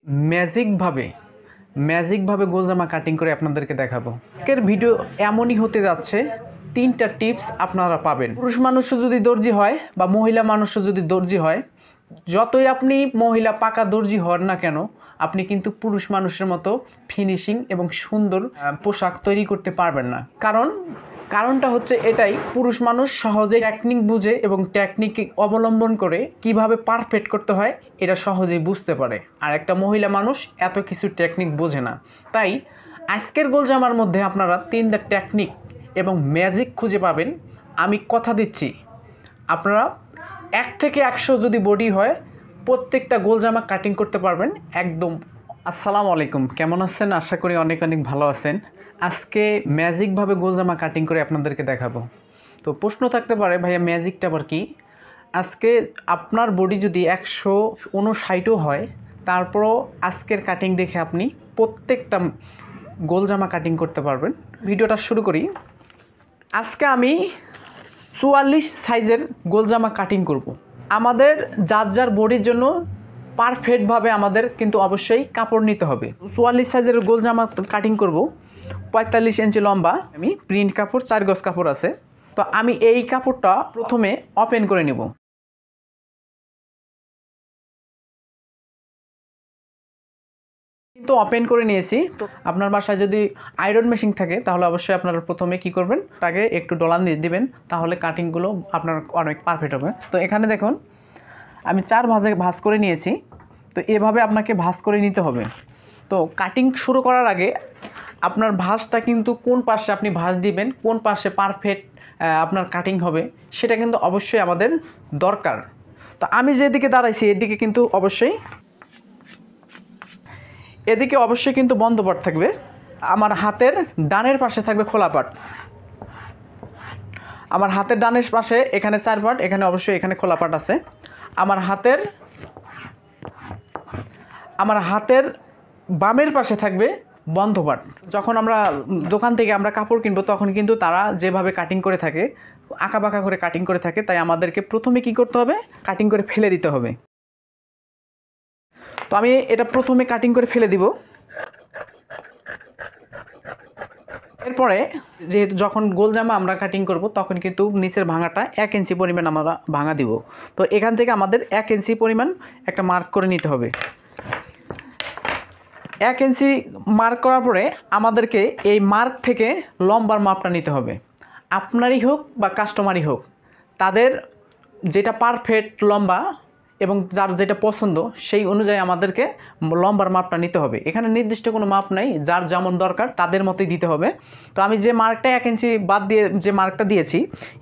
ম্যাজিকভাবে ম্যাজিকভাবে গোল জামা কাটিং করে আপনাদেরকে দেখাবো। আজকের ভিডিও এমনই হতে যাচ্ছে, 3টা টিপস আপনারা পাবেন। পুরুষ মানুষও যদি দর্জি হয় বা মহিলা মানুষও যদি দর্জি হয়, যতই আপনি মহিলা পাকা দর্জি হন না কেন, আপনি কিন্তু পুরুষ মানুষের মতো ফিনিশিং এবং সুন্দর পোশাক তৈরি করতে পারবেন না। কারণটা হচ্ছে এটাই, পুরুষ মানুষ সহজে টেকনিক বুঝে এবং টেকনিক অবলম্বন করে কিভাবে পারফেক্ট করতে হয় এটা সহজেই বুঝতে পারে, আর একটা মহিলা মানুষ এত কিছু টেকনিক বোঝে না। তাই আজকের গোল জামার মধ্যে আপনারা 3টা টেকনিক এবং ম্যাজিক খুঁজে পাবেন। আমি কথা দিচ্ছি, আপনারা 1 থেকে 100 যদি বডি হয়, প্রত্যেকটা গোল জামা কাটিং করতে পারবেন একদম। আসসালামু আলাইকুম, কেমন আছেন? আশা করি অনেক ভালো আছেন। আজকে ম্যাজিকভাবে গোল জামা কাটিং করে আপনাদেরকে দেখাবো। তো প্রশ্ন থাকতে পারে, ভাইয়া ম্যাজিকটা আবার কি? আজকে আপনার বডি যদি 159ও হয়, তারপরও আজকের কাটিং দেখে আপনি প্রত্যেকটা গোল জামা কাটিং করতে পারবেন। ভিডিওটা শুরু করি। আজকে আমি 44 সাইজের গোল জামা কাটিং করব। আমাদের যার বডির জন্য পারফেক্টভাবে আমাদের কিন্তু অবশ্যই কাপড় নিতে হবে। 44 সাইজের গোল জামা কাটিং করব। 45 ইঞ্চি লম্বা, আমি প্রিন্ট কাপড় 4 গজ কাপড় আছে। তো আমি এই কাপড়টা প্রথমে ওপেন করে নেব। কিন্তু ওপেন করে নিয়েছি। আপনার বাসায় যদি আয়রন মেশিন থাকে তাহলে অবশ্যই আপনারা প্রথমে কি করবেন, তাকে একটু ডলান দিয়ে দিবেন, তাহলে কাটিংগুলো আপনার অনেক পারফেক্ট হবে। তো এখানে দেখুন আমি 4 ভাঁজ করে নিয়েছি। তো এভাবে আপনাকে ভাঁজ করে নিতে হবে। তো কাটিং শুরু করার আগে আপনার ভাঁজটা কিন্তু কোন পাশে আপনি ভাঁজ দিবেন, কোন পাশে পারফেক্ট আপনার কাটিং হবে, সেটা কিন্তু অবশ্যই আমাদের দরকার। তো আমি যেদিকে দাঁড়াইছি এদিকে কিন্তু অবশ্যই কিন্তু বন্ধ পাট থাকবে। আমার হাতের ডানের পাশে থাকবে খোলা পাট। আমার হাতের ডানের পাশে এখানে 4 পাট, এখানে অবশ্যই এখানে খোলা পাট আছে। আমার হাতের বামের পাশে থাকবে বন্ধ পাট। যখন আমরা দোকান থেকে আমরা কাপড় কিনবো, তখন কিন্তু তারা যেভাবে কাটিং করে থাকে, আঁকা বাঁকা করে কাটিং করে থাকে, তাই আমাদেরকে প্রথমে কি করতে হবে, কাটিং করে ফেলে দিতে হবে। তো আমি এটা প্রথমে কাটিং করে ফেলে দিব। এরপরে যেহেতু যখন গোল জামা আমরা কাটিং করব, তখন কিন্তু নিচের ভাঙাটা 1 ইঞ্চি পরিমাণ আমরা ভাঙা দিব। তো এখান থেকে আমাদের 1 ইঞ্চি পরিমাণ একটা মার্ক করে নিতে হবে। 1 ইঞ্চি মার্ক করার পরে আমাদেরকে এই মার্ক থেকে লম্বার মাপটা নিতে হবে। আপনারই হোক বা কাস্টমারই হোক, তাদের যেটা পারফেক্ট লম্বা এবং যার যেটা পছন্দ সেই অনুযায়ী আমাদেরকে লম্বার মাপটা নিতে হবে। এখানে নির্দিষ্ট কোনো মাপ নাই, যার যেমন দরকার তাদের মতোই দিতে হবে। তো আমি যে মার্কটা 1 ইঞ্চি বাদ দিয়ে যে মার্কটা দিয়েছি,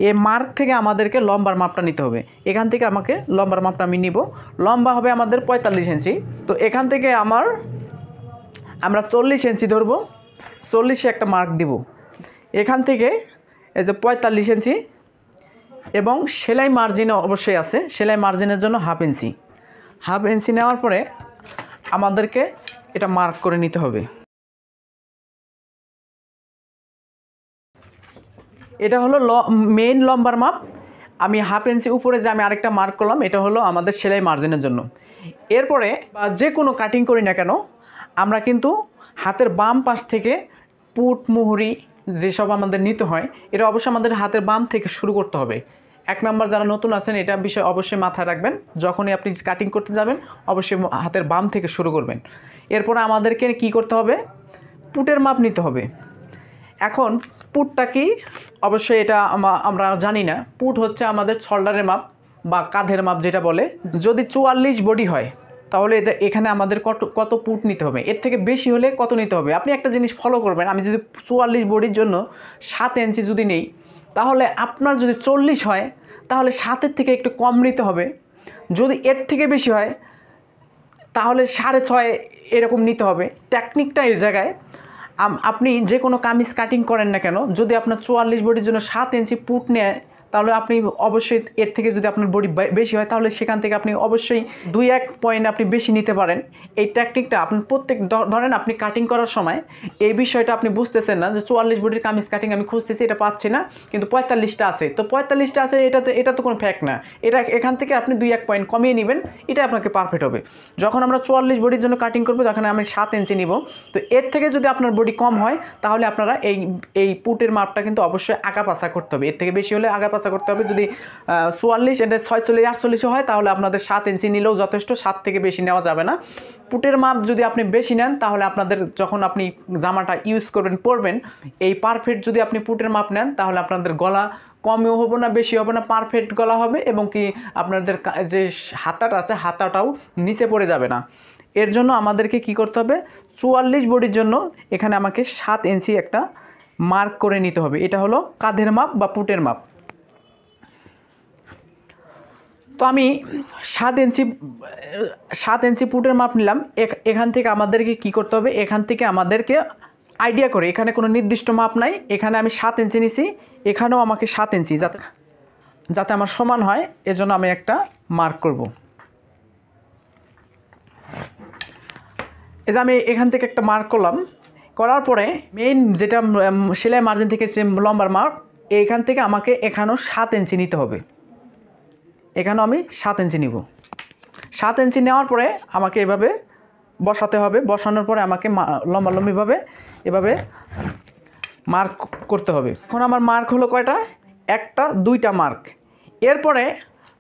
এই মার্ক থেকে আমাদেরকে লম্বার মাপটা নিতে হবে। এখান থেকে আমাকে লম্বার মাপটা আমি নিব। লম্বা হবে আমাদের 45 ইঞ্চি। তো এখান থেকে আমরা 40 ইঞ্চি ধরবো, 40-এ একটা মার্ক দিব। এখান থেকে এই যে 45 ইঞ্চি এবং সেলাই মার্জিনও অবশ্যই আছে, সেলাই মার্জিনের জন্য হাফ ইঞ্চি নেওয়ার পরে আমাদেরকে এটা মার্ক করে নিতে হবে। এটা হলো মেইন লম্বার মাপ। আমি হাফ ইঞ্চি উপরে যে আমি আরেকটা মার্ক করলাম, এটা হলো আমাদের সেলাই মার্জিনের জন্য। এরপরে যে কোনো কাটিং করি না কেন, আমরা কিন্তু হাতের বাম পাশ থেকে পুট মুহুরি যেসব আমাদের নিতে হয়, এটা অবশ্যই আমাদের হাতের বাম থেকে শুরু করতে হবে। 1 নাম্বার যারা নতুন আছেন, এটা বিষয় অবশ্যই মাথায় রাখবেন। যখনই আপনি কাটিং করতে যাবেন, অবশ্যই হাতের বাম থেকে শুরু করবেন। এরপরে আমাদেরকে কি করতে হবে, পুটের মাপ নিতে হবে। এখন পুটটা কি, অবশ্যই এটা আমরা জানি না। পুট হচ্ছে আমাদের শোল্ডারের মাপ বা কাঁধের মাপ যেটা বলে। যদি 44 বডি হয়, তাহলে এখানে আমাদের কত পুট নিতে হবে, এর থেকে বেশি হলে কত নিতে হবে। আপনি একটা জিনিস ফলো করবেন, আমি যদি 44 বডির জন্য 7 ইঞ্চি যদি নেই, তাহলে আপনার যদি 40 হয়, তাহলে 7-এর থেকে একটু কম নিতে হবে। যদি এর থেকে বেশি হয়, তাহলে 6.5 এরকম নিতে হবে। টেকনিকটা এই জায়গায়, আপনি যে কোনো কামিজ কাটিং করেন না কেন, যদি আপনার 44 বডির জন্য 7 ইঞ্চি পুট নেয়, তাহলে আপনি অবশ্যই এর থেকে যদি আপনার বডি বেশি হয় তাহলে সেখান থেকে আপনি অবশ্যই 2-1 পয়েন্ট আপনি বেশি নিতে পারেন। এই ট্যাকটিকটা আপনি প্রত্যেক ধরেন আপনি কাটিং করার সময় এই বিষয়টা আপনি বুঝতেছেন না যে 44 বডির কামিজ কাটিং আমি খুঁজতেছি, এটা পাচ্ছি না, কিন্তু 45টা আছে। তো 45টা আছে, এটা তো কোনো ফ্যাক্ট না, এটা এখান থেকে আপনি 2-1 পয়েন্ট কমিয়ে নেবেন, এটা আপনাকে পারফেক্ট হবে। যখন আমরা 44 বডির জন্য কাটিং করবো তখন আমি 7 ইঞ্চি নিব। তো এর থেকে যদি আপনার বডি কম হয় তাহলে আপনারা এই পুটের মাপটা কিন্তু অবশ্যই আগাপাছা করতে হবে। এর থেকে বেশি হলে আগাপাছা করতে হবে। যদি 44 এটা 46-48 হয় তাহলে আপনাদের 7 ইঞ্চি নিলেও যথেষ্ট, 7 থেকে বেশি নেওয়া যাবে না। পুটের মাপ যদি আপনি বেশি নেন তাহলে আপনাদের যখন আপনি জামাটা ইউজ করবেন পরবেন, এই পারফেক্ট যদি আপনি পুটের মাপ নেন তাহলে আপনাদের গলা কমও হবে না, বেশি হবে না, পারফেক্ট গলা হবে, এবং কি আপনাদের যে হাতাটা আছে হাতাটাও নিচে পড়ে যাবে না। এর জন্য আমাদেরকে কি করতে হবে, 44 বডির জন্য এখানে আমাকে 7 ইঞ্চি একটা মার্ক করে নিতে হবে। এটা হলো কাঁধের মাপ বা পুটের মাপ। তো আমি 7 ইঞ্চি পুটের মাপ নিলাম। এখান থেকে আমাদেরকে কি করতে হবে, এখান থেকে আমাদেরকে আইডিয়া করে, এখানে কোনো নির্দিষ্ট মাপ নাই, এখানে আমি 7 ইঞ্চি নিছি, এখানেও আমাকে 7 ইঞ্চি যাতে আমার সমান হয় এজন্য আমি একটা মার্ক করব। এই যে আমি এখান থেকে একটা মার্ক করলাম, করার পরে মেইন যেটা সেলাই মার্জিন থেকে যে লম্বার মার্ক, এইখান থেকে আমাকে এখানেও 7 ইঞ্চি নিতে হবে। এখানেও আমি 7 ইঞ্চি নিব। 7 ইঞ্চি নেওয়ার পরে আমাকে এভাবে বসাতে হবে। বসানোর পরে আমাকে লম্বালম্বিভাবে এভাবে মার্ক করতে হবে। এখন আমার মার্ক হলো কয়টা, 1-2টা মার্ক। এরপরে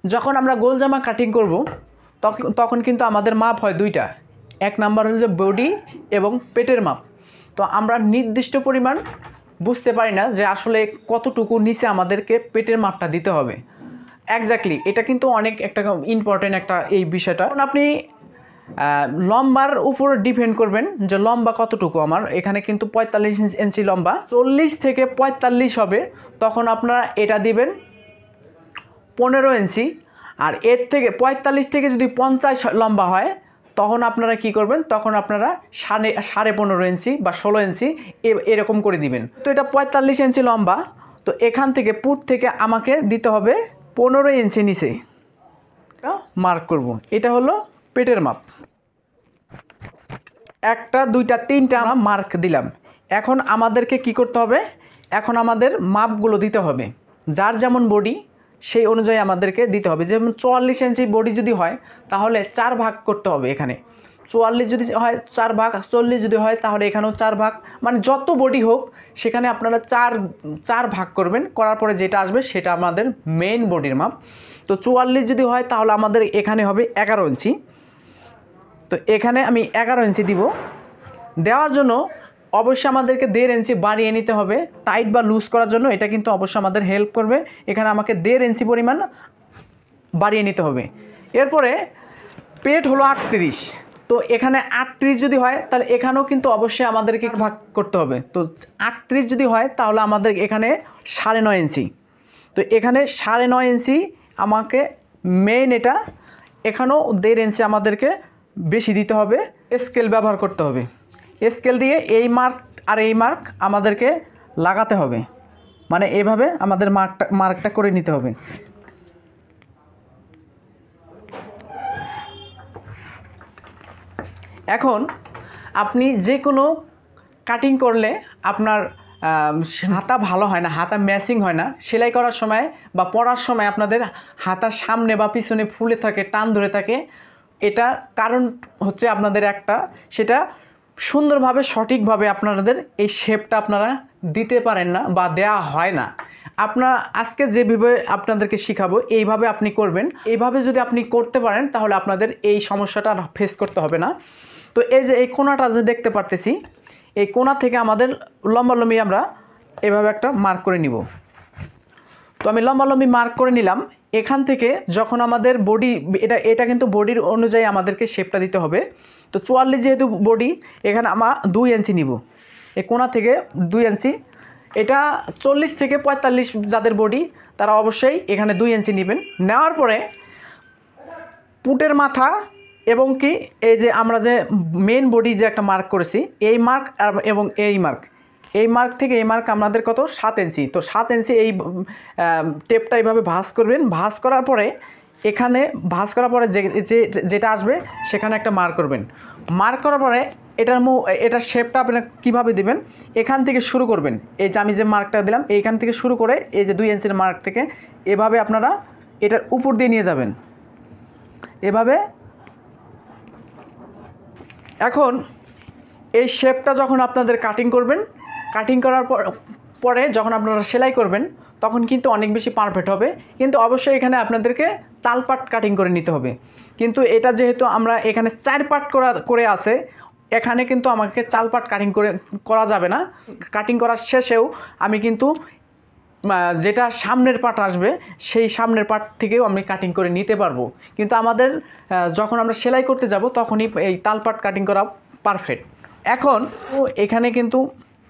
যখন আমরা গোল জামা কাটিং করব তখন কিন্তু আমাদের মাপ হয় 2টা। 1 নাম্বার হলো যে বডি এবং পেটের মাপ। তো আমরা নির্দিষ্ট পরিমাণ বুঝতে পারি না যে আসলে কতটুকু নিচে আমাদেরকে পেটের মাপটা দিতে হবে এক্স্যাক্টলি। এটা কিন্তু অনেক একটা ইম্পর্টেন্ট একটা এই বিষয়টা। এখন আপনি লম্বার উপর ডিপেন্ড করবেন যে লম্বা কতটুকু। আমার এখানে কিন্তু 45 ইঞ্চি লম্বা, 40 থেকে 45 হবে, তখন আপনারা এটা দিবেন 15 ইঞ্চি। আর এর থেকে 45 থেকে যদি 50 লম্বা হয় তখন আপনারা কি করবেন, তখন আপনারা 15.5 ইঞ্চি বা 16 ইঞ্চি এরকম করে দিবেন। তো এটা 45 ইঞ্চি লম্বা, তো এখান থেকে পুট থেকে আমাকে দিতে হবে 15 ইঞ্চি নিচে মার্ক করব। এটা হলো পেটের মাপ। 1-2-3টা মার্ক দিলাম। এখন আমাদেরকে কি করতে হবে, এখন আমাদের মাপগুলো দিতে হবে, যার যেমন বডি সেই অনুযায়ী আমাদেরকে দিতে হবে। যেমন 44 ইঞ্চি বডি যদি হয় তাহলে 4 ভাগ করতে হবে। এখানে 44 যদি হয় 4 ভাগ, 40 যদি হয় তাহলে এখানেও 4 ভাগ, মানে যত বডি হোক সেখানে আপনারা 4 ভাগ করবেন। করার পরে যেটা আসবে সেটা আমাদের মেইন বডির মাপ। তো 44 যদি হয় তাহলে আমাদের এখানে হবে 11 ইঞ্চি। তো এখানে আমি 11 ইঞ্চি দিব। দেওয়ার জন্য অবশ্যই আমাদেরকে 1.5 ইঞ্চি বাড়িয়ে নিতে হবে টাইট বা লুজ করার জন্য। এটা কিন্তু অবশ্যই আমাদের হেল্প করবে। এখানে আমাকে 1.5 ইঞ্চি পরিমাণ বাড়িয়ে নিতে হবে। এরপরে পেট হলো 38, তো এখানে 38 যদি হয় তাহলে এখানেও কিন্তু অবশ্যই আমাদেরকে ভাগ করতে হবে। তো 38 যদি হয় তাহলে আমাদের এখানে 9.5 ইঞ্চি। তো এখানে 9.5 ইঞ্চি আমাকে মেইন, এটা এখানেও 1.5 ইঞ্চি আমাদেরকে বেশি দিতে হবে। স্কেল ব্যবহার করতে হবে। স্কেল দিয়ে এই মার্ক আর এই মার্ক আমাদেরকে লাগাতে হবে, মানে এইভাবে আমাদের মার্কটা করে নিতে হবে। এখন আপনি যে কোনো কাটিং করলে আপনার হাতা ভালো হয় না, হাতা ম্যাচিং হয় না। সেলাই করার সময় বা পরার সময় আপনাদের হাতার সামনে বা পিছনে ফুলে থাকে, টান ধরে থাকে। এটা কারণ হচ্ছে আপনাদের একটা, সেটা সুন্দরভাবে সঠিকভাবে আপনাদের এই শেপটা আপনারা দিতে পারেন না বা দেয়া হয় না। আপনার আজকে যেভাবে আপনাদেরকে শেখাবো এইভাবে আপনি করবেন। এইভাবে যদি আপনি করতে পারেন তাহলে আপনাদের এই সমস্যাটা ফেস করতে হবে না। তো এই যে এই কোণাটা যে দেখতে পারতেছি, এই কোণা থেকে আমাদের লম্বালম্বি আমরা এভাবে একটা মার্ক করে নিব। তো আমি লম্বালম্বি মার্ক করে নিলাম। এখান থেকে যখন আমাদের বডি, এটা কিন্তু বডির অনুযায়ী আমাদেরকে শেপটা দিতে হবে। তো 44 যেহেতু বডি, এখানে আমরা 2 ইঞ্চি নিব। এই কোণা থেকে 2 ইঞ্চি। এটা 40 থেকে 45 যাদের বডি তারা অবশ্যই এখানে 2 ইঞ্চি নেবেন। নেওয়ার পরে পুটের মাথা এবং কি এই যে আমরা যে মেন বডি যে একটা মার্ক করেছি, এই মার্ক এবং এই মার্ক, এই মার্ক থেকে এই মার্ক আমাদের কত 7 ইঞ্চি। তো 7 ইঞ্চি এই টেপটা এইভাবে ভাঁজ করবেন। ভাঁজ করার পরে এখানে ভাঁজ করার পরে যেটা আসবে সেখানে একটা মার্ক করবেন। মার্ক করার পরে এটার শেপটা আপনারা কীভাবে দিবেন, এখান থেকে শুরু করবেন। এই যে আমি যে মার্কটা দিলাম এইখান থেকে শুরু করে এই যে 2 ইঞ্চির মার্ক থেকে এভাবে আপনারা এটার উপর দিয়ে নিয়ে যাবেন এভাবে। এখন এই শেপটা যখন আপনাদের কাটিং করবেন, কাটিং করার পরে যখন আপনারা সেলাই করবেন তখন কিন্তু অনেক বেশি পারফেক্ট হবে। কিন্তু অবশ্যই এখানে আপনাদেরকে তালপাট কাটিং করে নিতে হবে। কিন্তু এটা যেহেতু আমরা এখানে 4 পার্ট করে আছে, এখানে কিন্তু আমাকে 4 পার্ট কাটিং করা যাবে না। কাটিং করার শেষেও আমি কিন্তু যেটা সামনের পার্ট আসবে সেই সামনের পার্ট থেকেও আমি কাটিং করে নিতে পারবো। কিন্তু আমাদের যখন আমরা সেলাই করতে যাব তখনই এই তালপাট কাটিং করা পারফেক্ট। এখন এখানে কিন্তু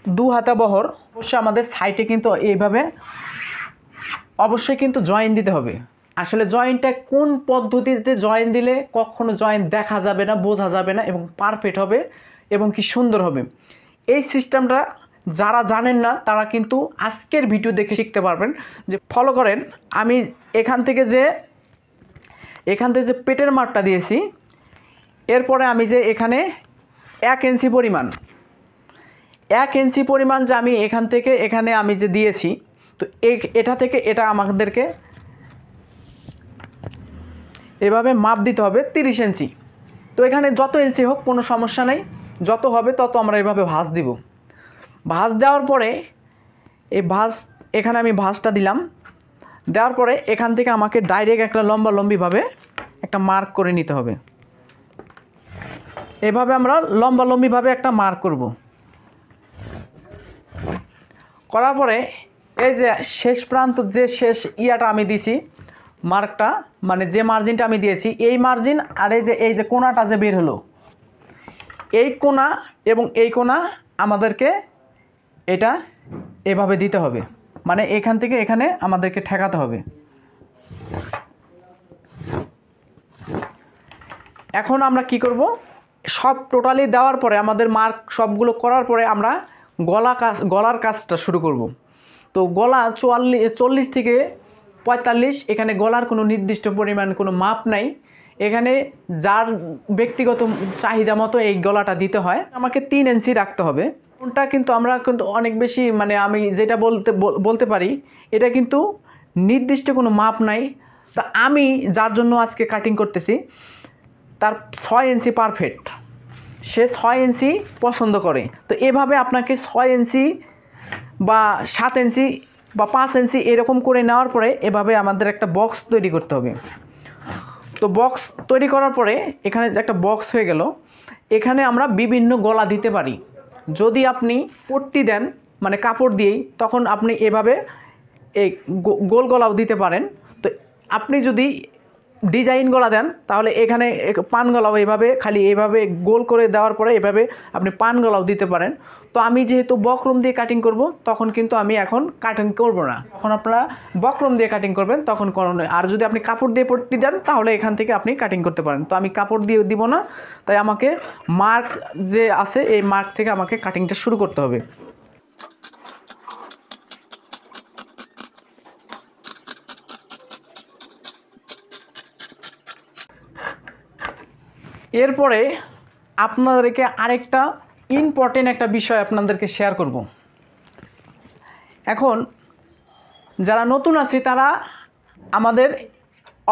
2 হাতা বহর, অবশ্যই আমাদের সাইডে কিন্তু এইভাবে অবশ্যই কিন্তু জয়েন দিতে হবে। আসলে জয়েন্টটা কোন পদ্ধতিতে জয়েন দিলে কখনো জয়েন দেখা যাবে না, বোঝা যাবে না এবং পারফেক্ট হবে এবং কি সুন্দর হবে, এই সিস্টেমটা যারা জানেন না তারা কিন্তু আজকের ভিডিও দেখে শিখতে পারবেন। যে ফলো করেন, আমি এখান থেকে যে পেটের মাপটা দিয়েছি, এরপরে আমি যে এখানে 1 ইঞ্চি পরিমাণ যে আমি এখান থেকে এখানে আমি যে দিয়েছি, তো এটা থেকে এটা আমাদেরকে এভাবে মাপ দিতে হবে 30 ইঞ্চি। তো এখানে যত ইঞ্চি হোক কোনো সমস্যা নেই, যত হবে তত আমরা এভাবে ভাঁজ দিব। ভাঁজ দেওয়ার পরে এখানে আমি ভাঁজটা দিলাম, দেওয়ার পরে এখান থেকে আমাকে ডাইরেক্ট একটা লম্বিভাবে একটা মার্ক করে নিতে হবে। এভাবে আমরা লম্বিভাবে একটা মার্ক করব। করার পরে এই যে শেষ প্রান্ত যে শেষ ইয়াটা আমি দিছি মার্কটা, মানে যে মার্জিনটা আমি দিয়েছি এই মার্জিন আর এই যে কোণাটা যে বের হলো, এই কোণা এবং এই কোণা আমাদেরকে এটা এভাবে দিতে হবে, মানে এখান থেকে এখানে আমাদেরকে ঠেকাতে হবে। এখন আমরা কি করব, সব টোটালি দেওয়ার পরে আমাদের মার্ক সবগুলো করার পরে আমরা গলার কাজটা শুরু করব। তো গলা 40 থেকে 45, এখানে গলার কোনো নির্দিষ্ট পরিমাণ কোনো মাপ নাই, এখানে যার ব্যক্তিগত চাহিদা মতো এই গলাটা দিতে হয়। আমাকে 3 ইঞ্চি রাখতে হবে। কোনটা কিন্তু আমরা কিন্তু অনেক বেশি, মানে আমি যেটা বলতে পারি এটা কিন্তু নির্দিষ্ট কোনো মাপ নাই। তা আমি যার জন্য আজকে কাটিং করতেছি তার 6 ইঞ্চি পারফেক্ট, সে 6 ইঞ্চি পছন্দ করে। তো এভাবে আপনাকে 6 ইঞ্চি বা 7 ইঞ্চি বা 5 ইঞ্চি এরকম করে নেওয়ার পরে এভাবে আমাদের একটা বক্স তৈরি করতে হবে। তো বক্স তৈরি করার পরে এখানে যে একটা বক্স হয়ে গেল, এখানে আমরা বিভিন্ন গলা দিতে পারি। যদি আপনি পট্টি দেন মানে কাপড় দিয়েই, তখন আপনি এভাবে এই গোল গলাও দিতে পারেন। তো আপনি যদি ডিজাইন গলা দেন তাহলে এখানে পান গলাও এভাবে খালি এইভাবে গোল করে দেওয়ার পরে এভাবে আপনি পান গলাও দিতে পারেন। তো আমি যেহেতু বক্রম দিয়ে কাটিং করব তখন কিন্তু আমি এখন কাটিং করব না, তখন আপনারা বক্রম দিয়ে কাটিং করবেন তখন করণীয়। আর যদি আপনি কাপড় দিয়ে পট্টি দেন তাহলে এখান থেকে আপনি কাটিং করতে পারেন। তো আমি কাপড় দিয়ে দিব না, তাই আমাকে মার্ক যে আছে এই মার্ক থেকে আমাকে কাটিংটা শুরু করতে হবে। এরপরে আপনাদেরকে আরেকটা ইম্পর্টেন্ট একটা বিষয় আপনাদেরকে শেয়ার করব। এখন যারা নতুন আছে তারা আমাদের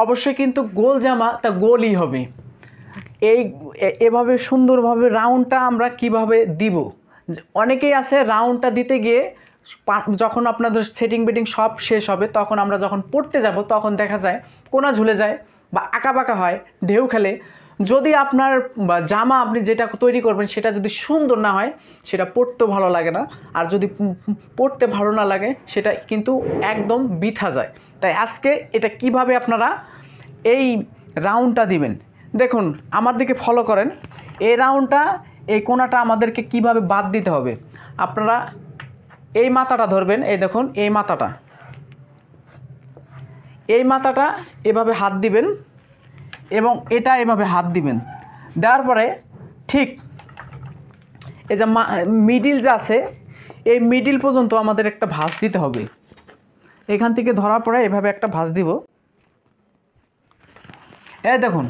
অবশ্যই কিন্তু গোল জামা তা গোলই হবে। এভাবে সুন্দরভাবে রাউন্ডটা আমরা কিভাবে দিব, অনেকেই আছে রাউন্ডটা দিতে গিয়ে যখন আপনাদের সেটিং বেটিং সব শেষ হবে তখন আমরা যখন পড়তে যাব তখন দেখা যায় কোনা ঝুলে যায় বা আঁকাবাঁকা হয়, ঢেউ খেলে। যদি আপনার জামা আপনি যেটা তৈরি করবেন সেটা যদি সুন্দর না হয় সেটা পরতেও ভালো লাগে না, আর যদি পরতে ভালো না লাগে সেটা কিন্তু একদম বৃথা যায়। তাই আজকে এটা কিভাবে আপনারা এই রাউন্ডটা দিবেন, দেখুন আমার দিকে ফলো করেন। এই রাউন্ডটা এই কোণাটা আমাদেরকে কিভাবে বাদ দিতে হবে। আপনারা এই মাথাটা ধরবেন, এই দেখুন এই মাথাটা এভাবে হাত দিবেন এবং এটা এভাবে হাত দিবেন। দেওয়ার পরে ঠিক এই যে মিডিল যে আছে এই মিডিল পর্যন্ত আমাদের একটা ভাঁজ দিতে হবে। এখান থেকে ধরার পরে এভাবে একটা ভাঁজ দিব। এই দেখুন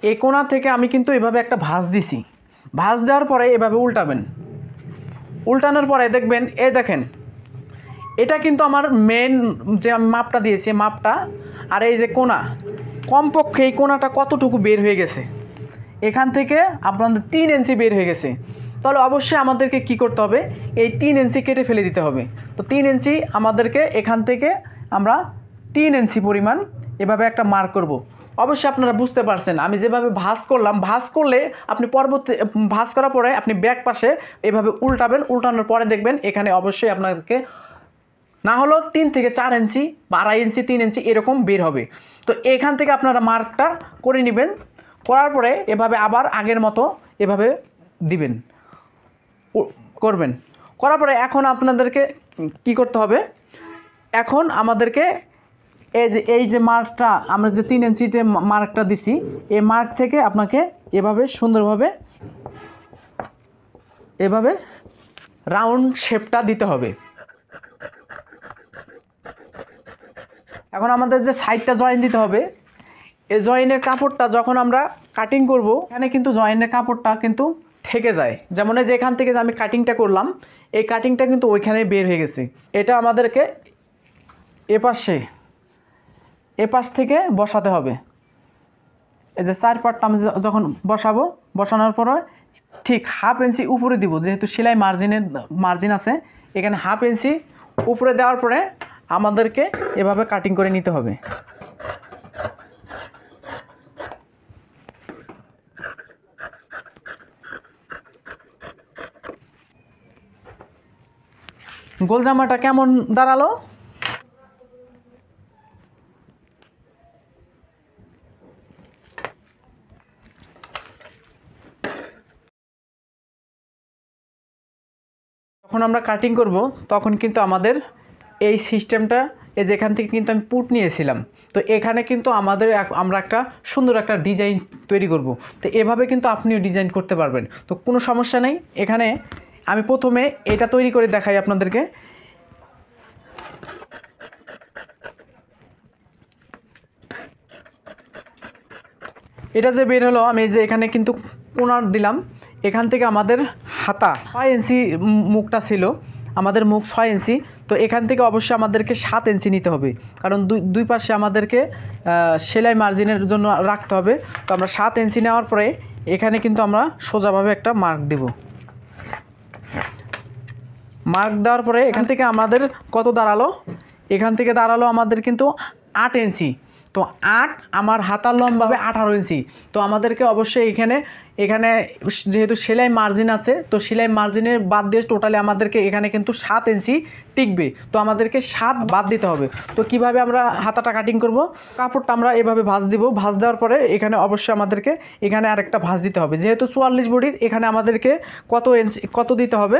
এই কোণা থেকে আমি কিন্তু এভাবে একটা ভাঁজ দিছি। ভাঁজ দেওয়ার পরে এভাবে উল্টাবেন। উল্টানোর পরে দেখবেন এই দেখেন এটা কিন্তু আমার মেন যে আমি মাপটা দিয়েছি মাপটা, আর এই যে কোণা কমপক্ষে এই কোণাটা কতটুকু বের হয়ে গেছে, এখান থেকে আপনাদের 3 ইঞ্চি বের হয়ে গেছে। তাহলে অবশ্যই আমাদেরকে কি করতে হবে, এই 3 ইঞ্চি কেটে ফেলে দিতে হবে। তো 3 ইঞ্চি আমাদেরকে এখান থেকে আমরা 3 ইঞ্চি পরিমাণ এভাবে একটা মার্ক করব। অবশ্যই আপনারা বুঝতে পারছেন আমি যেভাবে ভাঁজ করলাম, ভাঁজ করলে আপনি পরবর্তী ভাঁজ করার পরে আপনি ব্যাক পাশে এভাবে উল্টাবেন। উল্টানোর পরে দেখবেন এখানে অবশ্যই আপনাকে না হলো 3 থেকে 4 ইঞ্চি বা 2.5 ইঞ্চি 3 ইঞ্চি এরকম বের হবে। তো এখান থেকে আপনারা মার্কটা করে নেবেন। করার পরে এভাবে আবার আগের মতো এভাবে দিবেন করবেন। করার পরে এখন আপনাদেরকে কি করতে হবে, এখন আমাদেরকে এই যে মার্কটা আমরা যে 3 ইঞ্চিতে মার্কটা দিছি এই মার্ক থেকে আপনাকে এভাবে সুন্দরভাবে এভাবে রাউন্ড শেপটা দিতে হবে। এখন আমাদের যে সাইডটা জয়েন দিতে হবে, এই জয়েনের কাপড়টা যখন আমরা কাটিং করব এখানে কিন্তু জয়েনের কাপড়টা কিন্তু থেকে যায়। যেমন যে এখান থেকে যে আমি কাটিংটা করলাম এই কাটিংটা কিন্তু ওইখানে বের হয়ে গেছে। এটা আমাদেরকে এপাশ থেকে বসাতে হবে। এই যে 4 পার্টটা আমি যখন বসাবো, বসানোর পরে ঠিক 1/2 ইঞ্চি উপরে দিব, যেহেতু সেলাই মার্জিন আছে এখানে 1/2 ইঞ্চি উপরে দেওয়ার পরে আমাদেরকে এভাবে কাটিং করে নিতে হবে। গোল জামাটা কেমন দাঁড়ালো? যখন আমরা কাটিং করব তখন কিন্তু আমাদের এই সিস্টেমটা এই যেখান থেকে কিন্তু আমি পুট নিয়েছিলাম, তো এখানে কিন্তু আমরা একটা সুন্দর একটা ডিজাইন তৈরি করব। তো এভাবে কিন্তু আপনিও ডিজাইন করতে পারবেন, তো কোনো সমস্যা নেই। এখানে আমি প্রথমে এটা তৈরি করে দেখাই আপনাদেরকে। এটা যে বের হলো, আমি যে এখানে কিন্তু কোণার দিলাম, এখান থেকে আমাদের হাতা 6 ইঞ্চি মুখটা ছিল, আমাদের মুখ 6 ইঞ্চি। তো এখান থেকে অবশ্যই আমাদেরকে 7 ইঞ্চি নিতে হবে, কারণ দুই পাশে আমাদেরকে সেলাই মার্জিনের জন্য রাখতে হবে। তো আমরা 7 ইঞ্চি নেওয়ার পরে এখানে কিন্তু আমরা সোজাভাবে একটা মার্ক দেব। মার্ক দেওয়ার পরে এখান থেকে আমাদের কত দাঁড়ালো, এখান থেকে দাঁড়ালো আমাদের কিন্তু 8 ইঞ্চি। তো 8 আমার হাতার লম্বা হবে 18 ইঞ্চি। তো আমাদেরকে অবশ্যই এখানে যেহেতু সেলাই মার্জিন আছে, তো সেলাই মার্জিনের বাদ দিয়ে টোটালি আমাদেরকে এখানে কিন্তু 7 ইঞ্চি টিকবে। তো আমাদেরকে 7 বাদ দিতে হবে। তো কিভাবে আমরা হাতাটা কাটিং করব, কাপড়টা আমরা এভাবে ভাঁজ দিব। ভাঁজ দেওয়ার পরে এখানে অবশ্যই আমাদেরকে এখানে আরেকটা ভাঁজ দিতে হবে। যেহেতু 44 বডি, এখানে আমাদেরকে কত দিতে হবে,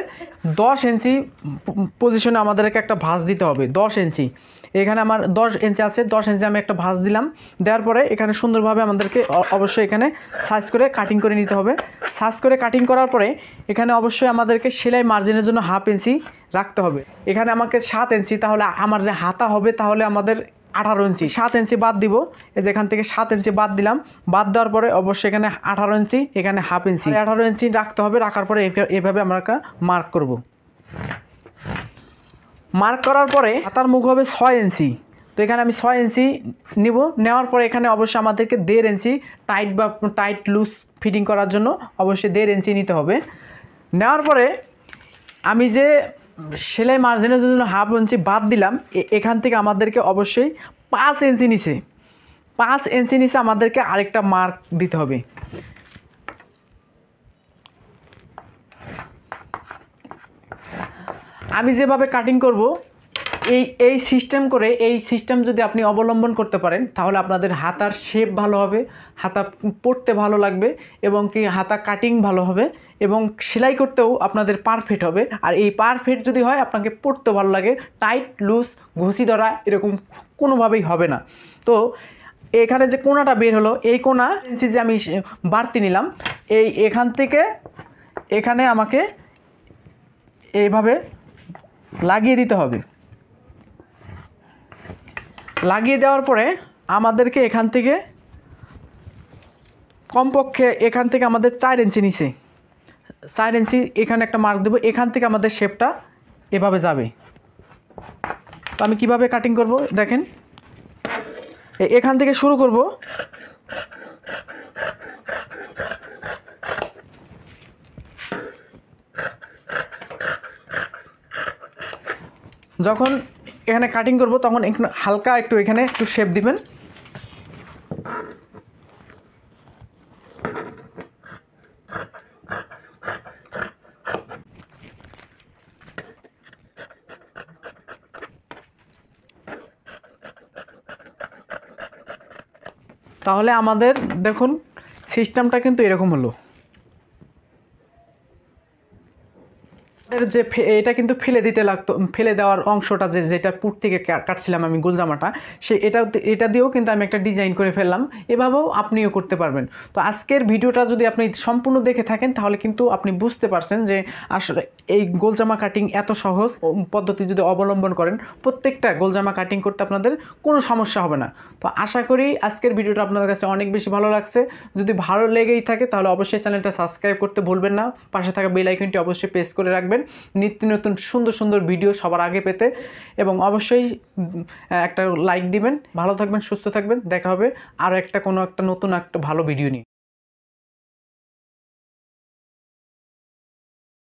10 ইঞ্চি পজিশনে আমাদেরকে একটা ভাঁজ দিতে হবে। 10 ইঞ্চি এখানে আমার 10 ইঞ্চি আছে, 10 ইঞ্চি আমি একটা ভাঁজ দিলাম। দেওয়ার পরে এখানে সুন্দরভাবে আমাদেরকে অবশ্যই এখানে সাইজ করে কাটিং করে নিতে হবে। সাইজ করে কাটিং করার পরে এখানে অবশ্যই আমাদেরকে সেলাই মার্জিনের জন্য 1/2 ইঞ্চি রাখতে হবে। এখানে আমাকে 7 ইঞ্চি, তাহলে আমার হাতা হবে তাহলে আমাদের 18 ইঞ্চি। 7 ইঞ্চি বাদ দিব, এই যে এখান থেকে 7 ইঞ্চি বাদ দিলাম। বাদ দেওয়ার পরে অবশ্যই এখানে 18 ইঞ্চি, এখানে 1/2 ইঞ্চি, 18 ইঞ্চি রাখতে হবে। রাখার পরে এভাবে আমরা মার্ক করব। মার্ক করার পরে হাতার মুখ হবে 6 ইঞ্চি। তো এখানে আমি 6 ইঞ্চি নিব। নেওয়ার পরে এখানে অবশ্যই আমাদেরকে 1.5 ইঞ্চি টাইট লুজ ফিটিং করার জন্য অবশ্যই 1.5 ইঞ্চি নিতে হবে। নেওয়ার পরে আমি যে সেলাই মার্জিনের জন্য 1/2 ইঞ্চি বাদ দিলাম, এখান থেকে আমাদেরকে অবশ্যই 5 ইঞ্চি নিচে 5 ইঞ্চি নিচে আমাদেরকে আরেকটা মার্ক দিতে হবে। আমি যেভাবে কাটিং করব এই সিস্টেম যদি আপনি অবলম্বন করতে পারেন তাহলে আপনাদের হাতার শেপ ভালো হবে, হাতা পরতে ভালো লাগবে এবং কি হাতা কাটিং ভালো হবে এবং সেলাই করতেও আপনাদের পারফেক্ট হবে। আর এই পারফেক্ট যদি হয় আপনাকে পরতেও ভালো লাগে, টাইট লুজ ঘুষি ধরা এরকম কোনোভাবেই হবে না। তো এখানে যে কোণাটা বের হলো, এই কোণা ইঞ্চি যে আমি বাড়তি নিলাম, এখান থেকে এখানে আমাকে এইভাবে লাগিয়ে দিতে হবে। লাগিয়ে দেওয়ার পরে আমাদেরকে এখান থেকে কমপক্ষে এখান থেকে আমাদের 4 ইঞ্চি নিচে 4 ইঞ্চি এখানে একটা মার্ক দেবো। এখান থেকে আমাদের শেপটা এভাবে যাবে। তো আমি কিভাবে কাটিং করব দেখেন, এখান থেকে শুরু করব। যখন এখানে কাটিং করব তখন একটু হালকা একটু এখানে একটু শেপ দিবেন। তাহলে আমাদের দেখুন সিস্টেমটা কিন্তু এরকম হলো। যে এটা কিন্তু ফেলে দিতে লাগতো, ফেলে দেওয়ার অংশটা যেটা পুট থেকে কাটছিলাম আমি গোল জামাটা, এটা দিয়েও কিন্তু আমি একটা ডিজাইন করে ফেললাম। এভাবেও আপনিও করতে পারবেন। তো আজকের ভিডিওটা যদি আপনি সম্পূর্ণ দেখে থাকেন তাহলে কিন্তু আপনি বুঝতে পারছেন যে আসলে এই গোল জামা কাটিং এত সহজ পদ্ধতি যদি অবলম্বন করেন, প্রত্যেকটা গোল জামা কাটিং করতে আপনাদের কোনো সমস্যা হবে না। তো আশা করি আজকের ভিডিওটা আপনাদের কাছে অনেক বেশি ভালো লাগছে। যদি ভালো লেগেই থাকে তাহলে অবশ্যই চ্যানেলটা সাবস্ক্রাইব করতে ভুলবেন না। পাশে থাকা বেল আইকনটি অবশ্যই প্রেস করে রাখবেন নিত্য নতুন সুন্দর সুন্দর ভিডিও সবার আগে পেতে, এবং অবশ্যই একটা লাইক দিবেন। ভালো থাকবেন, সুস্থ থাকবেন। দেখা হবে আরও একটা কোনো একটা নতুন একটা ভালো ভিডিও নিয়ে।